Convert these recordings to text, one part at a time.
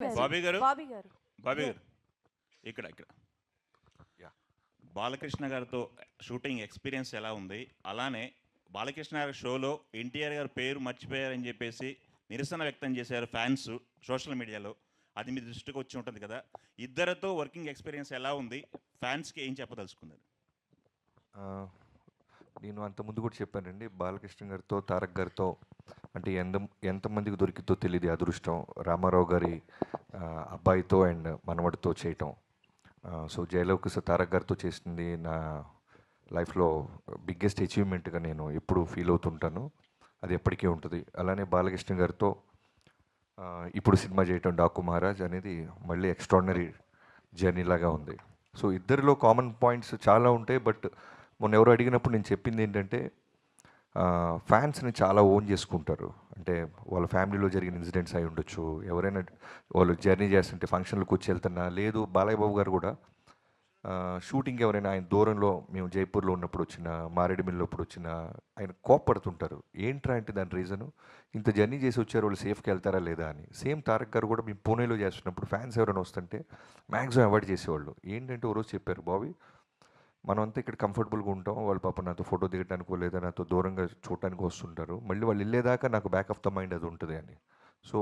బాబీ గారు బాబీ గారు బాబీ గారు ఇక్కడ ఇక్కడ యా బాలకృష్ణ గారితో షూటింగ్ ఎక్స్పీరియన్స్ ఎలా ఉంది? అలానే బాలకృష్ణ గారి షోలో ఎన్టీఆర్ గారి పేరు మర్చిపోయారని చెప్పేసి నిరసన వ్యక్తం చేశారు ఫ్యాన్స్ సోషల్ మీడియాలో. అది మీ దృష్టికి వచ్చి ఉంటుంది కదా, ఇద్దరితో వర్కింగ్ ఎక్స్పీరియన్స్ ఎలా ఉంది? ఫ్యాన్స్కి ఏం చెప్పదలుచుకున్నారు? నేను అంతకుముందు కూడా చెప్పానండి, బాలకృష్ణ గారితో తారక్ గారితో అంటే ఎంతమందికి దొరికితో తెలియదు అదృష్టం రామారావు గారి అబ్బాయితో అండ్ మనవడితో చేయటం. సో జయలవకుశ తారక్ గారితో చేసింది నా లైఫ్లో బిగ్గెస్ట్ అచీవ్మెంట్గా నేను ఎప్పుడు ఫీల్ అవుతుంటాను. అది ఎప్పటికీ ఉంటుంది. అలానే బాలకృష్ణ గారితో ఇప్పుడు సినిమా చేయటం డాకు మహారాజ్ అనేది మళ్ళీ ఎక్స్ట్రాడినరీ జర్నీ లాగా ఉంది. సో ఇద్దరిలో కామన్ పాయింట్స్ చాలా ఉంటాయి. బట్ మొన్న ఎవరు అడిగినప్పుడు నేను చెప్పింది ఏంటంటే, ఫ్యాన్స్ని చాలా ఓన్ చేసుకుంటారు. అంటే వాళ్ళ ఫ్యామిలీలో జరిగిన ఇన్సిడెంట్స్ అయి ఉండొచ్చు, ఎవరైనా వాళ్ళు జర్నీ చేస్తుంటే ఫంక్షన్లకు వచ్చి వెళ్తున్నా, లేదు బాలయ్య బాబు గారు కూడా షూటింగ్ ఎవరైనా ఆయన దూరంలో మేము జైపూర్లో ఉన్నప్పుడు వచ్చిన, మారేడుమిల్లి అప్పుడు వచ్చిన ఆయన కోప్పడుతుంటారు. ఏంట్రా అంటే దాని రీజను, ఇంత జర్నీ చేసి వచ్చారు వాళ్ళు సేఫ్కి వెళ్తారా లేదా అని. సేమ్ తారక్ గారు కూడా మేము పూణేలో చేస్తున్నప్పుడు ఫ్యాన్స్ ఎవరైనా వస్తుంటే మ్యాక్సిమం అవాయిడ్ చేసేవాళ్ళు. ఏంటంటే ఓ రోజు చెప్పారు, బాబీ మనమంతా ఇక్కడ కంఫర్టబుల్గా ఉంటాం, వాళ్ళు పాప నాతో ఫోటో దిగడానికో లేదా నాతో దూరంగా చూడటానికి వస్తుంటారు, మళ్ళీ వాళ్ళు వెళ్ళేదాకా నాకు బ్యాక్ ఆఫ్ ద మైండ్ అది ఉంటుంది అని. సో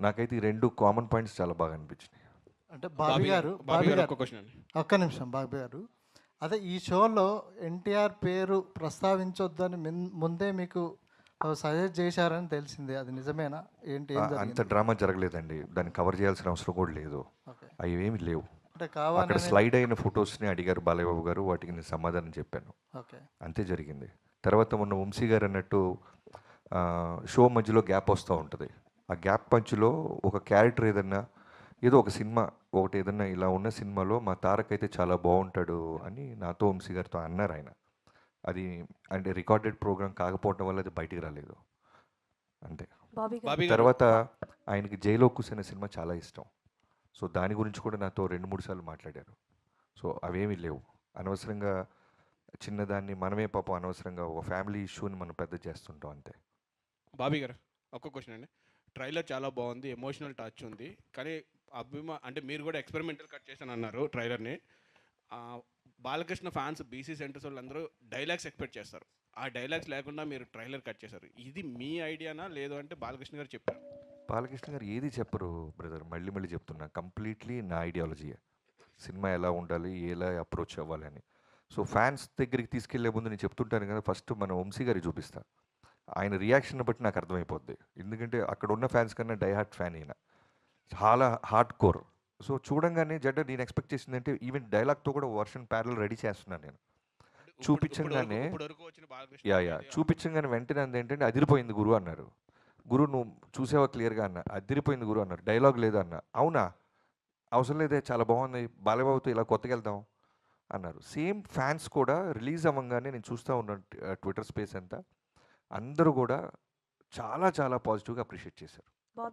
నాకైతే ఈ రెండు కామన్ పాయింట్స్ చాలా బాగా అనిపించినాయి. అంటే బాబీ గారు ఒక్క నిమిషం బాబీ గారు, అదే ఈ షోలో ఎన్టీఆర్ పేరు ప్రస్తావించొద్దని ముందే మీకు సజెస్ట్ చేశారని తెలిసింది, అది నిజమేనా? ఏంటి? అంత డ్రామా జరగలేదండి, దాన్ని కవర్ చేయాల్సిన అవసరం కూడా లేదు. అవి ఏమి లేవు. అక్కడ స్లైడ్ అయిన ఫొటోస్ని అడిగారు బాలయ్య బాబు గారు, వాటికి నేను సమాధానం చెప్పాను, అంతే జరిగింది. తర్వాత మొన్న వంశీ గారు అన్నట్టు షో మధ్యలో గ్యాప్ వస్తూ ఉంటుంది. ఆ గ్యాప్ పంచులో ఒక క్యారెక్టర్ ఏదన్నా ఏదో ఒక సినిమా ఒకటి ఏదన్నా ఇలా ఉన్న సినిమాలో మా తారక్ అయితే చాలా బాగుంటాడు అని నాతో వంశీ గారితో అన్నారు ఆయన. అది అంటే రికార్డెడ్ ప్రోగ్రామ్ కాకపోవడం వల్ల అది బయటికి రాలేదు అంతే. తర్వాత ఆయనకి జైలో కూర్చున్న సినిమా చాలా ఇష్టం. సో దాని గురించి కూడా నాతో 2-3 సార్లు మాట్లాడారు. సో అవేమీ లేవు. అనవసరంగా చిన్నదాన్ని మనమే పాపం అనవసరంగా ఒక ఫ్యామిలీ ఇష్యూని మనం పెద్ద చేస్తుంటాం అంతే. బాబీ గారు ఒక్క క్వశ్చన్ అండి, ట్రైలర్ చాలా బాగుంది, ఎమోషనల్ టచ్ ఉంది, కానీ అంటే మీరు కూడా ఎక్స్పెరిమెంటల్ కట్ చేశాను అన్నారు ట్రైలర్ని. బాలకృష్ణ ఫ్యాన్స్ బీసీ సెంటర్స్ వాళ్ళందరూ డైలాగ్స్ ఎక్స్పెక్ట్ చేస్తారు, ఆ డైలాగ్స్ లేకుండా మీరు ట్రైలర్ కట్ చేశారు. ఇది మీ ఐడియానా లేదు అంటే బాలకృష్ణ గారు చెప్పారు? బాలకృష్ణ గారు ఏది చెప్పరు బ్రదర్, మళ్ళీ మళ్ళీ చెప్తున్నా, కంప్లీట్లీ నా ఐడియాలజీయే. సినిమా ఎలా ఉండాలి, ఎలా అప్రోచ్ అవ్వాలి అని. సో ఫ్యాన్స్ దగ్గరికి తీసుకెళ్లే ముందు నేను చెప్తుంటాను కదా, ఫస్ట్ మన వంశీ గారికి చూపిస్తా, ఆయన రియాక్షన్ బట్టి నాకు అర్థమైపోద్ది. ఎందుకంటే అక్కడ ఉన్న ఫ్యాన్స్ కన్నా డై హార్ట్ ఫ్యాన్ అయినా, చాలా హార్డ్ కోర్. సో చూడంగానే జడ్డ నేను ఎక్స్పెక్ట్ చేసిందంటే ఈవెన్ డైలాగ్తో కూడా వర్షన్ ప్యారల్ రెడీ చేస్తున్నాను నేను. చూపించగానే చూపించగానే వెంటనే ఏంటంటే అదిరిపోయింది గురు అన్నారు. గురు నువ్వు చూసావా క్లియర్గా అన్న, అదిరిపోయింది గురు అన్నారు. డైలాగ్ లేదు అన్న, అవునా అవసరం లేదే చాలా బాగుంది, బాలయ్యబాబుతో ఇలా కొత్తగా వెళ్దాం అన్నారు. సేమ్ ఫ్యాన్స్ కూడా రిలీజ్ అవ్వగానే నేను చూస్తూ ఉన్నాను ట్విట్టర్ స్పేస్ అంతా, అందరూ కూడా చాలా చాలా పాజిటివ్గా అప్రిషియేట్ చేశారు.